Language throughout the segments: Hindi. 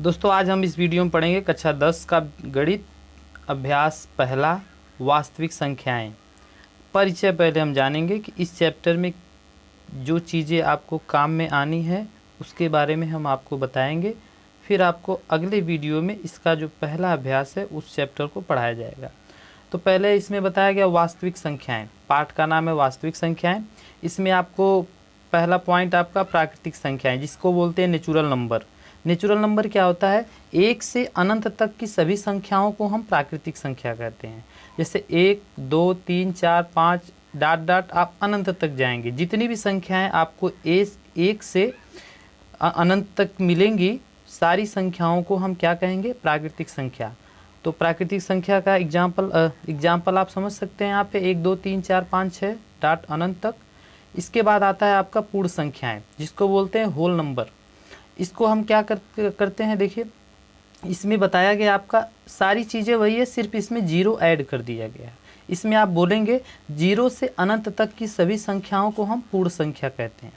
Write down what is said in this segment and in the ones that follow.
दोस्तों आज हम इस वीडियो में पढ़ेंगे कक्षा 10 का गणित अभ्यास पहला वास्तविक संख्याएं। परिचय पहले हम जानेंगे कि इस चैप्टर में जो चीज़ें आपको काम में आनी है उसके बारे में हम आपको बताएंगे। फिर आपको अगले वीडियो में इसका जो पहला अभ्यास है उस चैप्टर को पढ़ाया जाएगा। तो पहले इसमें बताया गया वास्तविक संख्याएं। पाठ का नाम है वास्तविक संख्याएं। इसमें आपको पहला पॉइंट आपका प्राकृतिक संख्याएं, जिसको बोलते हैं नेचुरल नंबर। नेचुरल नंबर क्या होता है? एक से अनंत तक की सभी संख्याओं को हम प्राकृतिक संख्या कहते हैं। जैसे 1, 2, 3, 4, 5 डॉट डॉट आप अनंत तक जाएंगे। जितनी भी संख्याएं आपको एक से अनंत तक मिलेंगी, सारी संख्याओं को हम क्या कहेंगे? प्राकृतिक संख्या। तो प्राकृतिक संख्या का एग्जाम्पल आप समझ सकते हैं यहाँ पे 1, 2, 3, 4, 5, 6 डॉट अनंत तक। इसके बाद आता है आपका पूर्ण संख्याएं, जिसको बोलते हैं होल नंबर। इसको हम क्या करते हैं? देखिए, इसमें बताया गया आपका सारी चीज़ें वही है, सिर्फ इसमें जीरो ऐड कर दिया गया है। इसमें आप बोलेंगे 0 से अनंत तक की सभी संख्याओं को हम पूर्ण संख्या कहते हैं।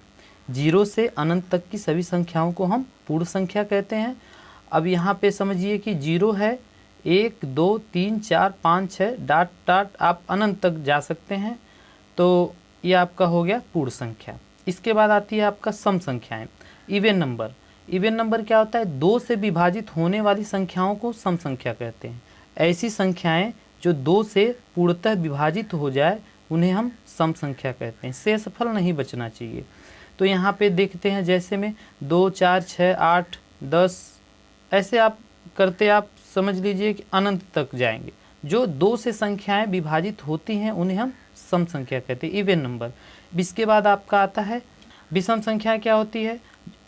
0 से अनंत तक की सभी संख्याओं को हम पूर्ण संख्या कहते हैं। अब यहाँ पे समझिए कि 0 है, 1, 2, 3, 4, 5, 6 डॉट डॉट आप अनंत तक जा सकते हैं। तो ये आपका हो गया पूर्ण संख्या। इसके बाद आती है आपका सम संख्याएं, इवन नंबर। इवन नंबर क्या होता है? 2 से विभाजित होने वाली संख्याओं को सम संख्या कहते हैं। ऐसी संख्याएं जो 2 से पूर्णतः विभाजित हो जाए उन्हें हम सम संख्या कहते हैं। शेषफल नहीं बचना चाहिए। तो यहाँ पे देखते हैं, जैसे में 2, 4, 6, 8, 10 ऐसे आप करते, आप समझ लीजिए कि अनंत तक जाएंगे। जो 2 से संख्याएं विभाजित होती हैं उन्हें हम सम संख्या कहते हैं, इवन नंबर। इसके बाद आपका आता है विषम संख्या। क्या होती है?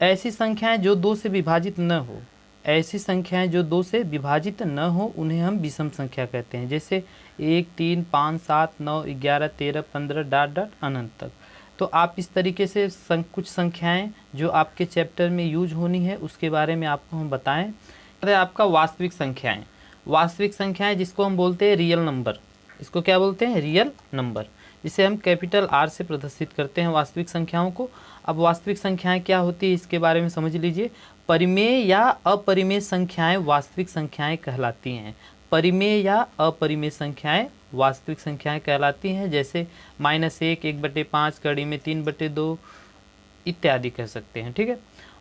ऐसी संख्याएं जो 2 से विभाजित न हो। ऐसी संख्याएं जो 2 से विभाजित न हो उन्हें हम विषम संख्या कहते हैं। जैसे 1, 3, 5, 7, 9, 11, 13, 15 डॉट डॉट अनंत तक। तो आप इस तरीके से कुछ संख्याएं जो आपके चैप्टर में यूज होनी है उसके बारे में आपको हम बताएं। आपका वास्तविक संख्याएं। वास्तविक संख्याएं जिसको हम बोलते हैं रियल नंबर। इसको क्या बोलते हैं? Real number. इसे हम कैपिटल R से प्रदर्शित करते हैं वास्तविक संख्याओं को। अब वास्तविक संख्याएं क्या होती है इसके बारे में समझ लीजिए। परिमेय या अपरिमेय संख्याएं वास्तविक संख्याएं कहलाती हैं। परिमेय या अपरिमेय संख्याएं वास्तविक संख्याएं कहलाती हैं। जैसे -1, 1/5, कड़ी में 3/2 इत्यादि कह सकते हैं। ठीक है।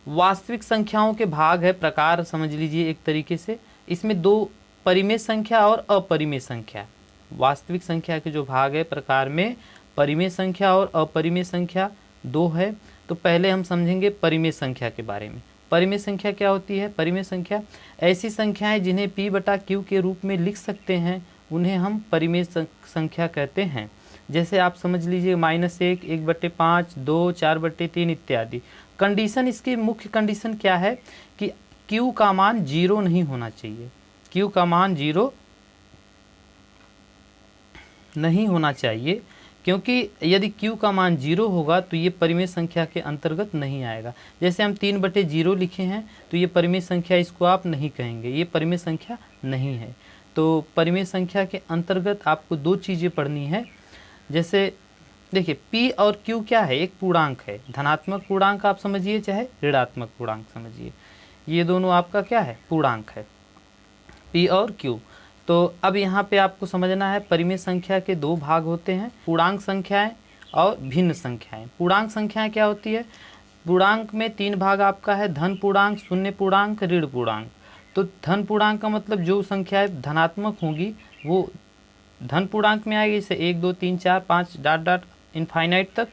वास्तविक संख्याओं के भाग है, प्रकार समझ लीजिए एक तरीके से। इसमें 2 परिमेय संख्या और अपरिमेय संख्या। वास्तविक संख्या के जो भाग है प्रकार में परिमेय संख्या और अपरिमेय संख्या 2 है। तो पहले हम समझेंगे परिमेय संख्या के बारे में। परिमेय संख्या क्या होती है? परिमेय संख्या ऐसी संख्याएं जिन्हें P/Q के रूप में लिख सकते हैं उन्हें हम परिमेय संख्या कहते हैं। जैसे आप समझ लीजिए -1, 1/5, 2, 4/3 इत्यादि। कंडीशन, इसकी मुख्य कंडीशन क्या है कि Q का मान 0 नहीं होना चाहिए। Q का मान 0 नहीं होना चाहिए, क्योंकि यदि Q का मान 0 होगा तो ये परिमेय संख्या के अंतर्गत नहीं आएगा। जैसे हम 3/0 लिखे हैं तो ये परिमेय संख्या, इसको आप नहीं कहेंगे, ये परिमेय संख्या नहीं है। तो परिमेय संख्या के अंतर्गत आपको 2 चीज़ें पढ़नी है। जैसे देखिए P और Q क्या है? एक पूर्णांक है। धनात्मक पूर्णांक आप समझिए चाहे ऋणात्मक पूर्णांक समझिए, ये दोनों आपका क्या है? पूर्णांक है, P और Q। तो अब यहाँ पे आपको समझना है परिमेय संख्या के 2 भाग होते हैं, पूर्णांक संख्याएं और भिन्न संख्याएं। पूर्णांक संख्याएं क्या होती है? पूर्णांक में 3 भाग आपका है, धन पूर्णांक, शून्य पूर्णांक, ऋण पूर्णांक। तो धन पूर्णांक का मतलब जो संख्याएं धनात्मक होंगी वो धन पूर्णांक में आएगी, जैसे 1, 2, 3, 4, 5 डॉट डॉट इनफाइनाइट तक।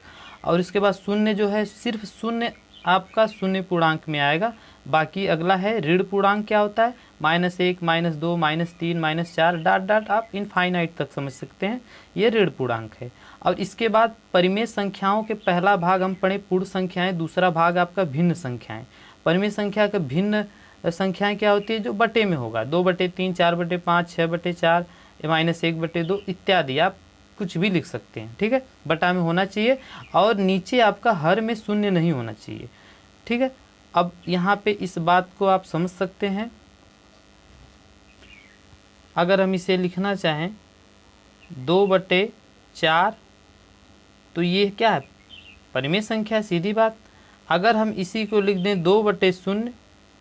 और इसके बाद शून्य जो है सिर्फ शून्य आपका शून्य पूर्णांक में आएगा। बाकी अगला है ऋण पूर्णांक। क्या होता है? -1, -2, -3, -4 डॉट डॉट आप इनफाइनाइट तक समझ सकते हैं, ये ऋण पूर्णांक है। और इसके बाद परिमेय संख्याओं के पहला भाग हम पढ़े पूर्ण संख्याएं, दूसरा भाग आपका भिन्न संख्याएं। परिमेय संख्या का भिन्न संख्याएं क्या होती है? जो बटे में होगा, 2/3, 4/5, 6/4, -1/2 इत्यादि आप कुछ भी लिख सकते हैं। ठीक है, बटा में होना चाहिए और नीचे आपका हर में शून्य नहीं होना चाहिए। ठीक है। अब यहाँ पे इस बात को आप समझ सकते हैं। अगर हम इसे लिखना चाहें 2/4, तो ये क्या है? परिमेय संख्या, सीधी बात। अगर हम इसी को लिख दें 2/0,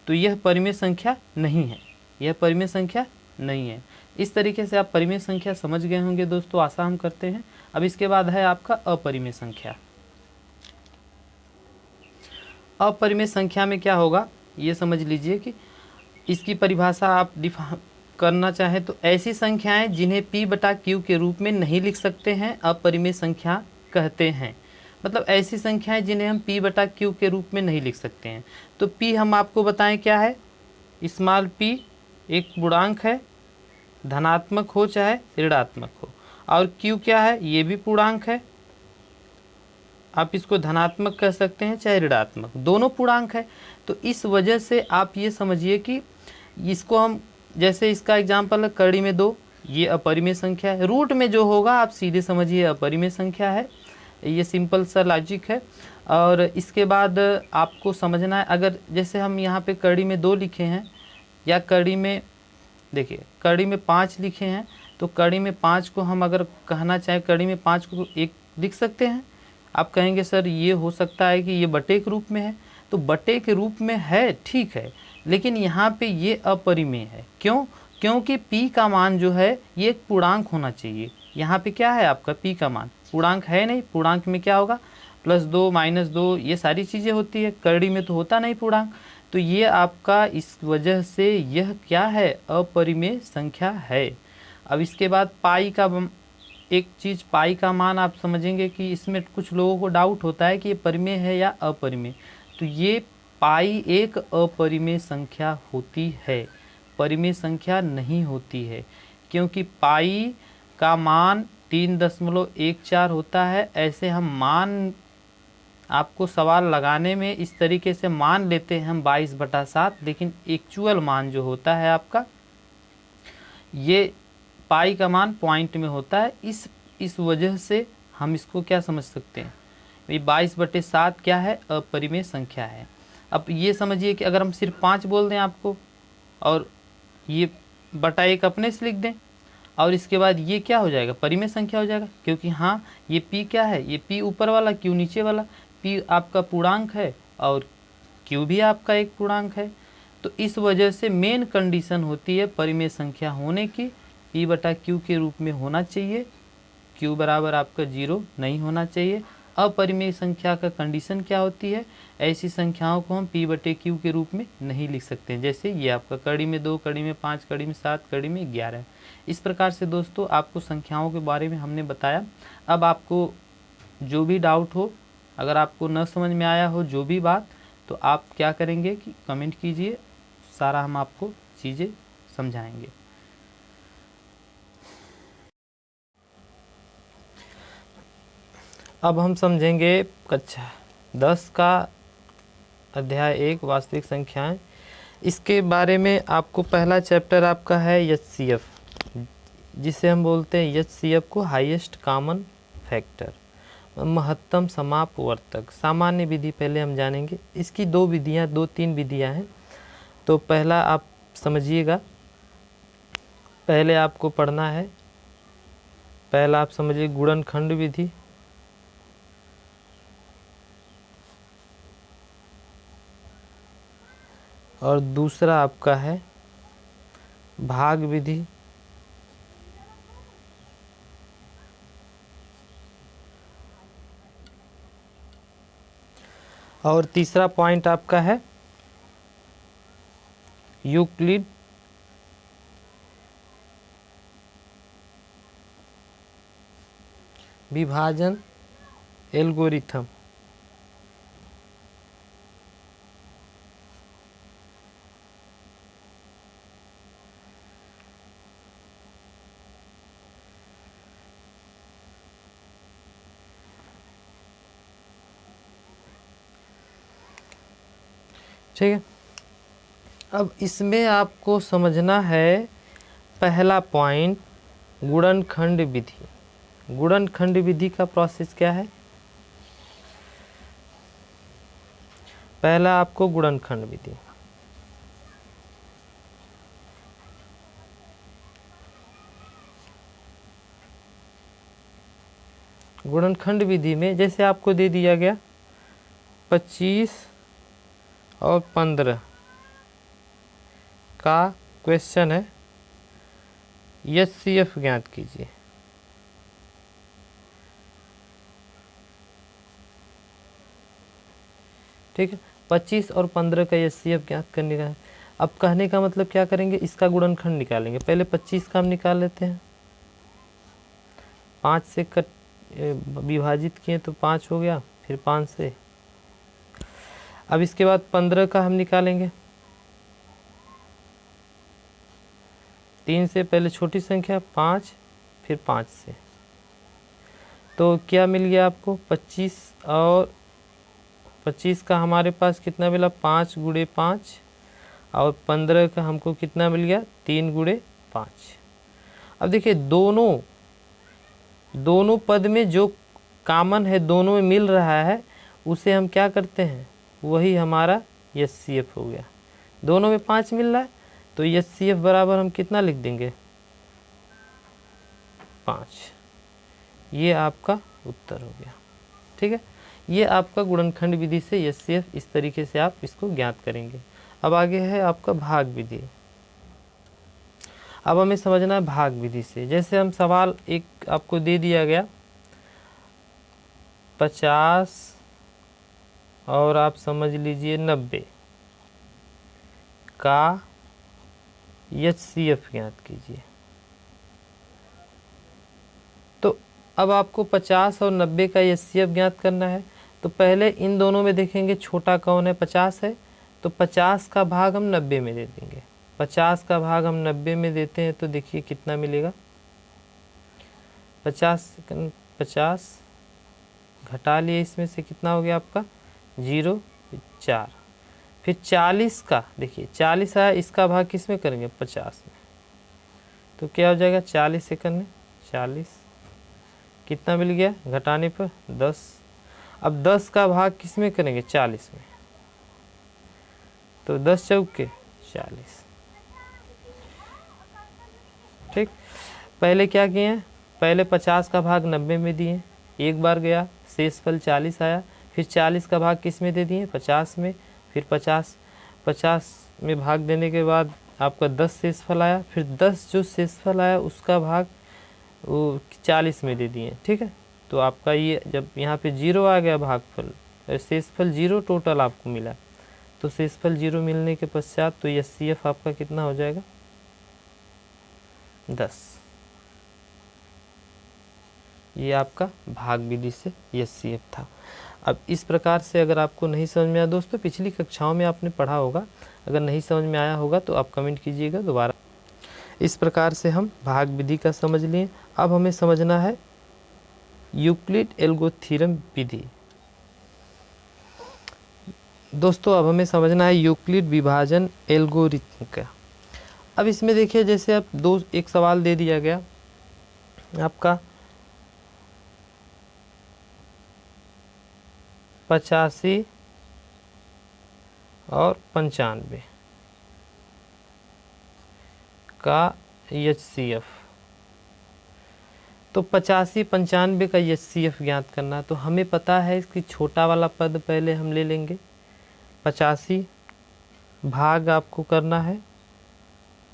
तो यह परिमेय संख्या नहीं है, यह परिमेय संख्या नहीं है। इस तरीके से आप परिमेय संख्या समझ गए होंगे दोस्तों, आशा हम करते हैं। अब इसके बाद है आपका अपरिमेय संख्या। अपरिमेय संख्या में क्या होगा ये समझ लीजिए कि इसकी परिभाषा आप करना चाहें तो ऐसी संख्याएं जिन्हें p बटा q के रूप में नहीं लिख सकते हैं अपरिमेय संख्या कहते हैं। मतलब ऐसी संख्याएं जिन्हें हम p बटा q के रूप में नहीं लिख सकते हैं। तो p हम आपको बताएं क्या है, स्मॉल p एक पूर्णांक है, धनात्मक हो चाहे ऋणात्मक हो, और q क्या है, ये भी पूर्णांक है। आप इसको धनात्मक कह सकते हैं चाहे ऋणात्मक, दोनों पूर्णांक है। तो इस वजह से आप ये समझिए कि इसको हम, जैसे इसका एग्जाम्पल है कड़ी में 2, ये अपरिमेय संख्या है। रूट में जो होगा आप सीधे समझिए अपरिमेय संख्या है। ये सिंपल सा लॉजिक है। और इसके बाद आपको समझना है, अगर जैसे हम यहाँ पे कड़ी में 2 लिखे हैं या कड़ी में, देखिए कड़ी में 5 लिखे हैं, तो कड़ी में 5 को हम अगर कहना चाहें कड़ी में 5 को 1 लिख सकते हैं। आप कहेंगे सर ये हो सकता है कि ये बटे के रूप में है, तो बटे के रूप में है, ठीक है, लेकिन यहाँ पे ये अपरिमेय है। क्यों? क्योंकि p का मान जो है ये एक पूर्णांक होना चाहिए। यहाँ पे क्या है आपका p का मान पूर्णांक है नहीं। पूर्णांक में क्या होगा, +2 -2 ये सारी चीज़ें होती है, कड़ी में तो होता नहीं पूर्णांक। तो ये आपका, इस वजह से यह क्या है, अपरिमेय संख्या है। अब इसके बाद पाई का एक चीज़, पाई का मान आप समझेंगे कि इसमें कुछ लोगों को डाउट होता है कि ये परिमेय है या अपरिमेय। तो ये पाई एक अपरिमेय संख्या होती है, परिमेय संख्या नहीं होती है, क्योंकि पाई का मान 3.14 होता है। ऐसे हम मान, आपको सवाल लगाने में इस तरीके से मान लेते हैं हम 22/7, लेकिन एक्चुअल मान जो होता है आपका, ये पाई का मान पॉइंट में होता है। इस वजह से हम इसको क्या समझ सकते हैं, ये 22/7 क्या है, अपरिमेय संख्या है। अब ये समझिए कि अगर हम सिर्फ 5 बोल दें आपको, और ये बटा 1 अपने से लिख दें, और इसके बाद ये क्या हो जाएगा, परिमेय संख्या हो जाएगा। क्योंकि हाँ ये p क्या है, ये p ऊपर वाला q नीचे वाला, p आपका पूर्णांक है और q भी आपका एक पूर्णांक है। तो इस वजह से मेन कंडीशन होती है परिमेय संख्या होने की, p बटा q के रूप में होना चाहिए, q बराबर आपका 0 नहीं होना चाहिए। अपरिमेय संख्या का कंडीशन क्या होती है, ऐसी संख्याओं को हम p बटे q के रूप में नहीं लिख सकते हैं। जैसे ये आपका कड़ी में 2, कड़ी में 5, कड़ी में 7, कड़ी में 11। इस प्रकार से दोस्तों आपको संख्याओं के बारे में हमने बताया। अब आपको जो भी डाउट हो, अगर आपको न समझ में आया हो जो भी बात, तो आप क्या करेंगे कि कमेंट कीजिए, सारा हम आपको चीज़ें समझाएंगे। अब हम समझेंगे कक्षा 10 का अध्याय 1 वास्तविक संख्याएं। इसके बारे में आपको पहला चैप्टर आपका है HCF, जिसे हम बोलते हैं HCF को हाईएस्ट कॉमन फैक्टर, महत्तम समापवर्तक। सामान्य विधि पहले हम जानेंगे। इसकी 2-3 विधियां हैं। तो पहला आप समझिएगा, पहले आपको पढ़ना है, पहला आप समझिए गुणनखंड विधि, और दूसरा आपका है भाग विधि, और तीसरा पॉइंट आपका है यूक्लिड विभाजन एल्गोरिथम। ठीक है। अब इसमें आपको समझना है पहला पॉइंट गुणनखंड विधि। गुणनखंड विधि का प्रोसेस क्या है, पहला आपको गुणनखंड विधि, गुणनखंड विधि में जैसे आपको दे दिया गया 25 और 15, का क्वेश्चन है, HCF ज्ञात कीजिए। ठीक है, 25 और 15 का HCF ज्ञात करने का है। अब कहने का मतलब क्या करेंगे, इसका गुणनखंड निकालेंगे। पहले 25 का हम निकाल लेते हैं, 5 से विभाजित किए तो 5 हो गया, फिर 5 से। अब इसके बाद 15 का हम निकालेंगे, 3 से पहले छोटी संख्या 5, फिर 5 से। तो क्या मिल गया आपको 25, और 25 का हमारे पास कितना मिला, 5 गुणे 5, और 15 का हमको कितना मिल गया, 3 गुणे 5। अब देखिए दोनों पद में जो कॉमन है, दोनों में मिल रहा है, उसे हम क्या करते हैं, वही हमारा HCF हो गया। दोनों में 5 मिल रहा है, तो HCF बराबर हम कितना लिख देंगे, 5। ये आपका उत्तर हो गया। ठीक है, ये आपका गुणनखंड विधि से HCF, इस तरीके से आप इसको ज्ञात करेंगे। अब आगे है आपका भाग विधि। अब हमें समझना है भाग विधि से। जैसे हम सवाल एक आपको दे दिया गया, 50 और आप समझ लीजिए 90 का HCF ज्ञात कीजिए। तो अब आपको 50 और 90 का HCF ज्ञात करना है। तो पहले इन दोनों में देखेंगे छोटा कौन है, 50 है, तो 50 का भाग हम 90 में दे देंगे। 50 का भाग हम 90 में देते हैं तो देखिए कितना मिलेगा, 50 घटा लिए, इसमें से कितना हो गया आपका 0, 4। फिर 40 का देखिए 40 आया, इसका भाग किस में करेंगे, 50 में। तो क्या हो जाएगा, 40 से करने 40, कितना मिल गया घटाने पर 10। अब 10 का भाग किस में करेंगे, 40 में। तो 10 चौके 40। ठीक, पहले क्या किए हैं, पहले 50 का भाग 90 में दिए, एक बार गया, शेषफल 40 आया। फिर 40 का भाग किस में दे दिए, 50 में। फिर 50 में भाग देने के बाद आपका 10 शेषफल आया। फिर 10 जो शेषफल आया उसका भाग वो 40 में दे दिए। ठीक है, तो आपका ये जब यहाँ पे 0 आ गया भागफल, शेषफल 0 टोटल आपको मिला, तो शेषफल 0 मिलने के पश्चात तो HCF आपका कितना हो जाएगा, 10। ये आपका भाग विधि से HCF था। अब इस प्रकार से अगर आपको नहीं समझ में आया, दोस्तों पिछली कक्षाओं में आपने पढ़ा होगा, अगर नहीं समझ में आया होगा तो आप कमेंट कीजिएगा दोबारा। इस प्रकार से हम भाग विधि का समझ लिए। अब हमें समझना है यूक्लिड एल्गोथ्योरम विधि। दोस्तों अब हमें समझना है यूक्लिड विभाजन एल्गोरिथम का। अब इसमें देखिए, जैसे अब एक सवाल दे दिया गया आपका 85 और 95 का HCF। तो 85 95 का HCF ज्ञात करना, तो हमें पता है कि छोटा वाला पद पहले हम ले लेंगे, 85 भाग आपको करना है,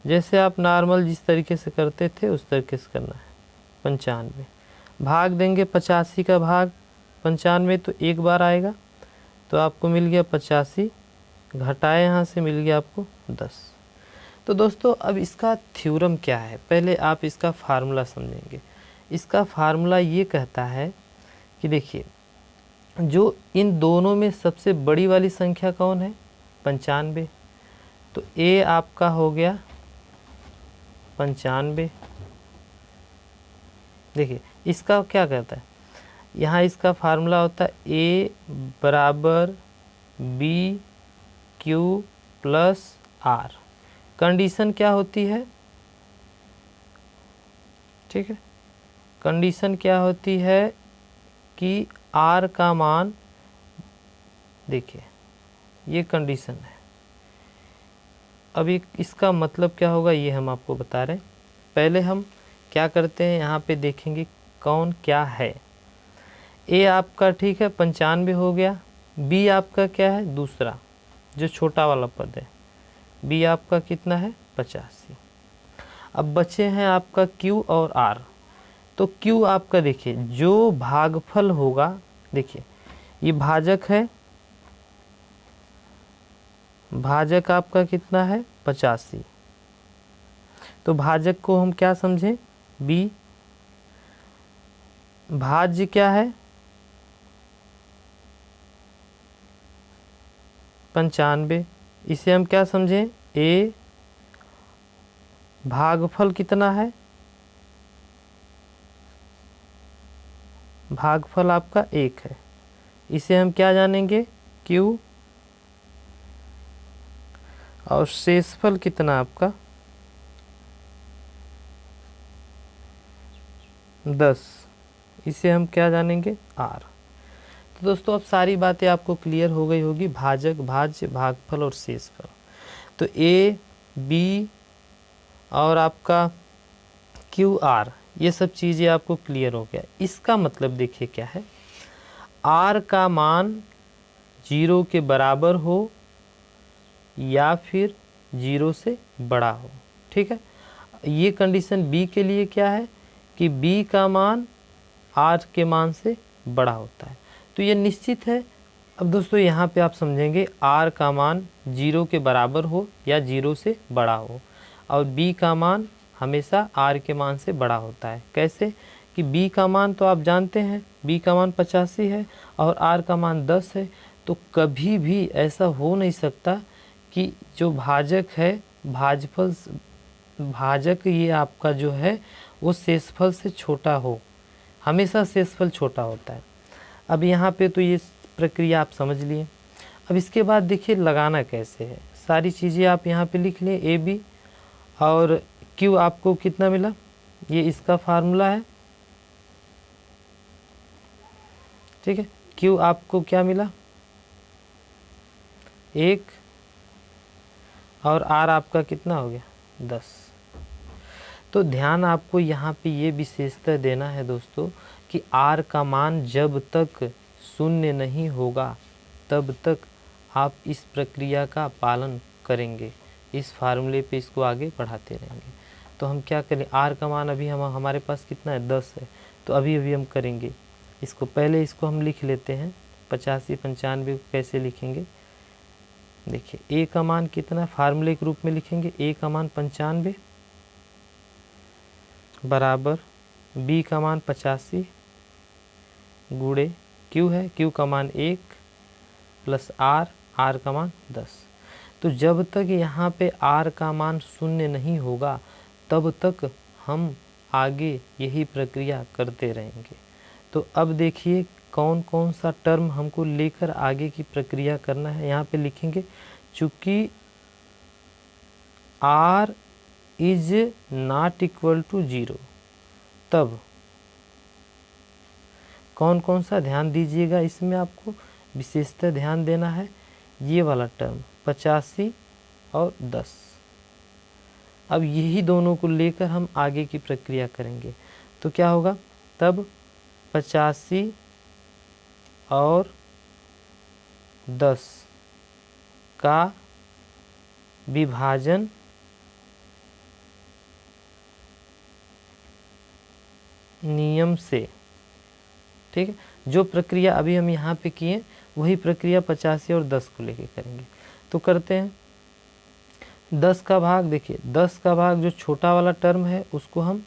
जैसे आप नॉर्मल जिस तरीके से करते थे उस तरीके से करना है। 95 भाग देंगे 85 का भाग 95, तो एक बार आएगा, तो आपको मिल गया 85, घटाए यहाँ से मिल गया आपको 10। तो दोस्तों अब इसका थ्योरम क्या है, पहले आप इसका फार्मूला समझेंगे। इसका फार्मूला ये कहता है कि देखिए, जो इन दोनों में सबसे बड़ी वाली संख्या कौन है, 95। तो A आपका हो गया 95। देखिए इसका क्या कहता है, यहाँ इसका फार्मूला होता है A बराबर BQ प्लस R। कंडीशन क्या होती है, ठीक है, कंडीशन क्या होती है कि R का मान, देखिए ये कंडीशन है। अभी इसका मतलब क्या होगा ये हम आपको बता रहे हैं। पहले हम क्या करते हैं, यहाँ पे देखेंगे कौन क्या है। A आपका ठीक है 95 हो गया, B आपका क्या है दूसरा जो छोटा वाला पद है बी आपका कितना है 85। अब बचे हैं आपका क्यू और आर। तो क्यू आपका देखिए जो भागफल होगा, देखिए ये भाजक है, भाजक आपका कितना है 85। तो भाजक को हम क्या समझें बी, भाज्य क्या है 95, इसे हम क्या समझें ए, भागफल कितना है, भागफल आपका 1 है, इसे हम क्या जानेंगे क्यू, और शेषफल कितना आपका 10, इसे हम क्या जानेंगे आर। तो दोस्तों अब सारी बातें आपको क्लियर हो गई होगी, भाजक, भाज्य, भागफल और शेषफल। तो ए, बी और आपका क्यू आर, ये सब चीज़ें आपको क्लियर हो गया। इसका मतलब देखिए क्या है, आर का मान 0 के बराबर हो या फिर 0 से बड़ा हो। ठीक है, ये कंडीशन बी के लिए क्या है कि बी का मान आर के मान से बड़ा होता है। तो ये निश्चित है। अब दोस्तों यहाँ पे आप समझेंगे आर का मान 0 के बराबर हो या 0 से बड़ा हो, और बी का मान हमेशा आर के मान से बड़ा होता है। कैसे कि बी का मान तो आप जानते हैं, बी का मान 85 है और आर का मान 10 है। तो कभी भी ऐसा हो नहीं सकता कि जो भाजक है, भाजफल, भाजक ये आपका जो है वो शेषफल से छोटा हो, हमेशा शेषफल छोटा होता है। अब यहाँ पे तो ये प्रक्रिया आप समझ लिए। अब इसके बाद देखिए लगाना कैसे है, सारी चीज़ें आप यहाँ पे लिख लें। ए बी और क्यू आपको कितना मिला, ये इसका फार्मूला है। ठीक है, क्यू आपको क्या मिला 1 और आर आपका कितना हो गया 10। तो ध्यान आपको यहाँ पे ये विशेषता देना है दोस्तों कि आर का मान जब तक 0 नहीं होगा तब तक आप इस प्रक्रिया का पालन करेंगे, इस फार्मूले पे इसको आगे बढ़ाते रहेंगे। तो हम क्या करें, आर का मान अभी हमारे पास कितना है 10 है, तो अभी हम करेंगे इसको। पहले इसको हम लिख लेते हैं 85 95 कैसे लिखेंगे। देखिए ए का मान कितना, फार्मूले के रूप में लिखेंगे ए का मान 95 बराबर बी का मान 85 गुणे क्यू है, क्यू का मान 1 प्लस आर, आर का मान 10। तो जब तक यहाँ पे आर का मान 0 नहीं होगा तब तक हम आगे यही प्रक्रिया करते रहेंगे। तो अब देखिए कौन कौन सा टर्म हमको लेकर आगे की प्रक्रिया करना है। यहाँ पे लिखेंगे चूँकि R is not equal to 0, तब कौन कौन सा ध्यान दीजिएगा, इसमें आपको विशेषतः ध्यान देना है ये वाला टर्म 85 और 10। अब यही दोनों को लेकर हम आगे की प्रक्रिया करेंगे। तो क्या होगा, तब 85 और 10 का विभाजन नियम से, ठीक है, जो प्रक्रिया अभी हम यहाँ पे किए वही प्रक्रिया 85 और 10 को लेके करेंगे। तो करते हैं 10 का भाग, देखिए 10 का भाग जो छोटा वाला टर्म है उसको हम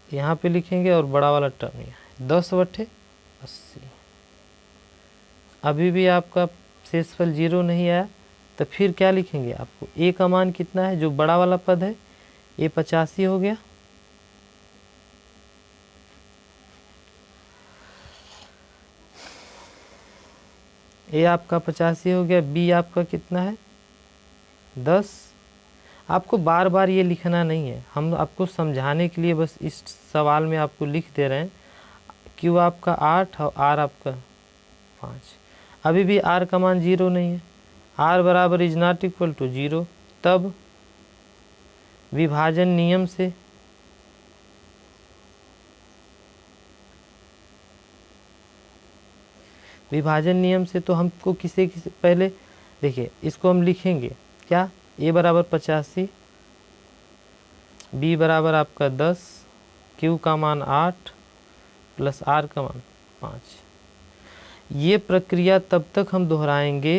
यहाँ पे लिखेंगे और बड़ा वाला टर्म यहाँ 10/80। अभी भी आपका शेषफल 0 नहीं आया तो फिर क्या लिखेंगे, आपको ए का मान कितना है, जो बड़ा वाला पद है ये 85 हो गया, ए आपका 85 हो गया, बी आपका कितना है 10। आपको बार बार ये लिखना नहीं है, हम आपको समझाने के लिए बस इस सवाल में आपको लिख दे रहे हैं। क्यू आपका 8 और आर आपका 5। अभी भी आर का मान 0 नहीं है, आर बराबर इज नॉट इक्वल टू 0, तब विभाजन नियम से तो हमको किसे पहले देखिए इसको हम लिखेंगे क्या, ए बराबर 85, बी बराबर आपका 10, क्यू का मान 8 प्लस आर का मान 5। ये प्रक्रिया तब तक हम दोहराएंगे,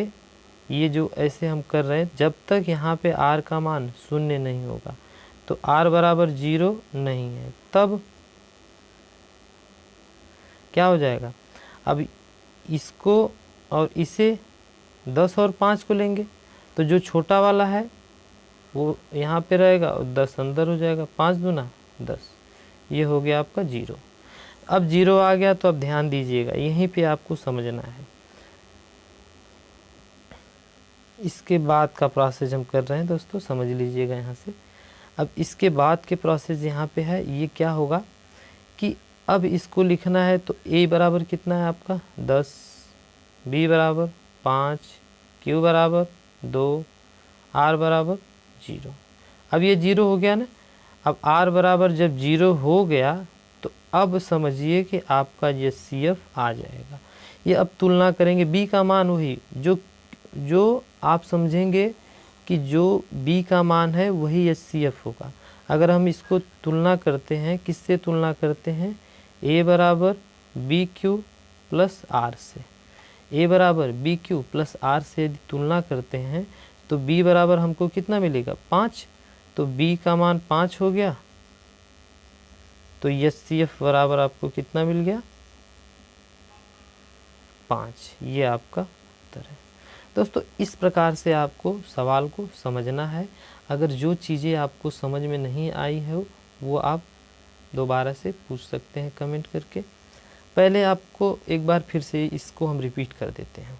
ये जो ऐसे हम कर रहे हैं, जब तक यहाँ पे आर का मान 0 नहीं होगा। तो आर बराबर 0 नहीं है, तब क्या हो जाएगा, अब इसको और इसे 10 और 5 को लेंगे, तो जो छोटा वाला है वो यहाँ पे रहेगा और 10 अंदर हो जाएगा, 5 दूना 10, ये हो गया आपका 0। अब 0 आ गया तो अब ध्यान दीजिएगा, यहीं पे आपको समझना है। इसके बाद का प्रोसेस हम कर रहे हैं दोस्तों, समझ लीजिएगा यहाँ से। अब इसके बाद के प्रोसेस यहाँ पे है, ये क्या होगा कि अब इसको लिखना है, तो a बराबर कितना है आपका 10, b बराबर 5, q बराबर 2, r बराबर 0। अब ये 0 हो गया ना। अब r बराबर जब 0 हो गया तो अब समझिए कि आपका ये CF आ जाएगा। ये अब तुलना करेंगे, b का मान वही जो आप समझेंगे कि जो b का मान है वही HCF होगा। अगर हम इसको तुलना करते हैं, किससे तुलना करते हैं, a बराबर बी क्यू प्लस आर से, a बराबर बी क्यू प्लस आर से यदि तुलना करते हैं तो b बराबर हमको कितना मिलेगा 5, तो b का मान 5 हो गया, तो HCF बराबर आपको कितना मिल गया 5। ये आपका उत्तर है दोस्तों। इस प्रकार से आपको सवाल को समझना है। अगर जो चीज़ें आपको समझ में नहीं आई है वो आप दोबारा से पूछ सकते हैं कमेंट करके। पहले आपको एक बार फिर से इसको हम रिपीट कर देते हैं।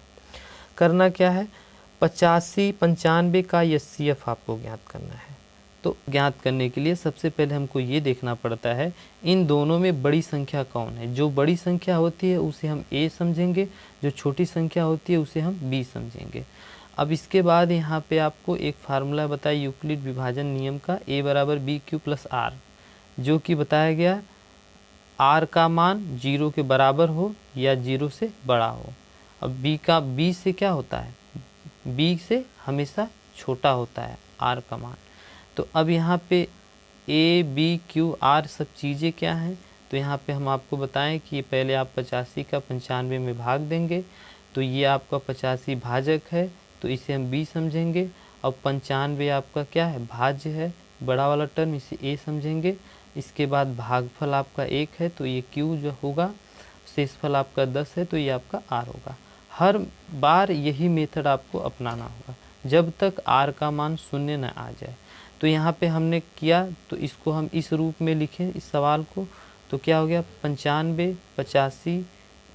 करना क्या है, 85 95 का HCF आपको ज्ञात करना है। तो ज्ञात करने के लिए सबसे पहले हमको ये देखना पड़ता है इन दोनों में बड़ी संख्या कौन है। जो बड़ी संख्या होती है उसे हम A समझेंगे, जो छोटी संख्या होती है उसे हम B समझेंगे। अब इसके बाद यहाँ पे आपको एक फार्मूला बताया यूक्लिड विभाजन नियम का, A बराबर बी क्यू प्लस आर, जो कि बताया गया आर का मान 0 के बराबर हो या 0 से बड़ा हो। अब B से क्या होता है, B से हमेशा छोटा होता है आर का मान। तो अब यहाँ पे A B Q R सब चीज़ें क्या हैं, तो यहाँ पे हम आपको बताएं कि पहले आप 85 का 95 में भाग देंगे, तो ये आपका 85 भाजक है, तो इसे हम B समझेंगे। और 95 आपका क्या है, भाज्य है, बड़ा वाला टर्म, इसे A समझेंगे। इसके बाद भागफल आपका 1 है, तो ये Q जो होगा, शेषफल आपका 10 है, तो ये आपका R होगा। हर बार यही मेथड आपको अपनाना होगा जब तक R का मान 0 न आ जाए। तो यहाँ पे हमने किया, तो इसको हम इस रूप में लिखें इस सवाल को, तो क्या हो गया 95 85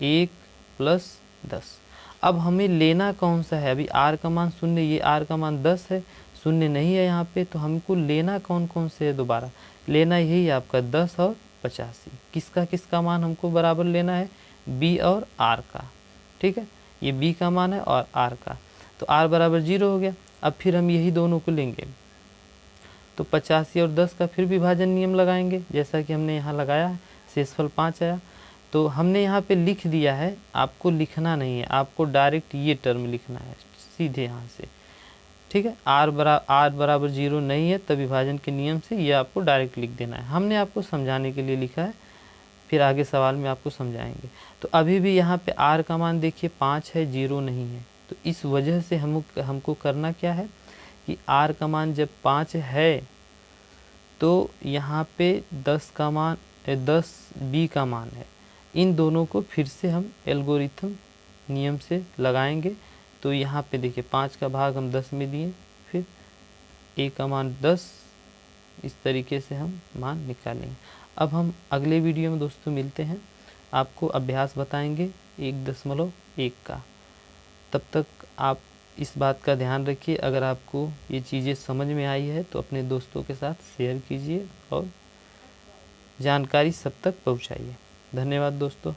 1 प्लस 10। अब हमें लेना कौन सा है, अभी R का मान 0, ये R का मान 10 है, 0 नहीं है यहाँ पे, तो हमको लेना कौन कौन से है, दोबारा लेना यही आपका 10 और 85। किसका मान हमको बराबर लेना है, B और R का। ठीक है, ये B का मान है और R का, तो R बराबर 0 हो गया। अब फिर हम यही दोनों को लेंगे, तो 85 और 10 का फिर विभाजन नियम लगाएंगे, जैसा कि हमने यहाँ लगाया है, शेषफल 5 आया। तो हमने यहाँ पे लिख दिया है, आपको लिखना नहीं है, आपको डायरेक्ट ये टर्म लिखना है सीधे यहाँ से। ठीक है, R बराबर 0 नहीं है, तब विभाजन के नियम से ये आपको डायरेक्ट लिख देना है। हमने आपको समझाने के लिए लिखा है, फिर आगे सवाल में आपको समझाएंगे। तो अभी भी यहाँ पे R का मान देखिए 5 है, 0 नहीं है, तो इस वजह से हमको करना क्या है कि R का मान जब 5 है तो यहाँ पे 10 B का मान है। इन दोनों को फिर से हम एल्गोरिथम नियम से लगाएंगे। तो यहाँ पे देखिए 5 का भाग हम 10 में दिए, फिर A का मान 10, इस तरीके से हम मान निकालेंगे। अब हम अगले वीडियो में दोस्तों मिलते हैं, आपको अभ्यास बताएंगे 1.1 का। तब तक आप इस बात का ध्यान रखिए, अगर आपको ये चीज़ें समझ में आई है तो अपने दोस्तों के साथ शेयर कीजिए और जानकारी सब तक पहुंचाइए। धन्यवाद दोस्तों।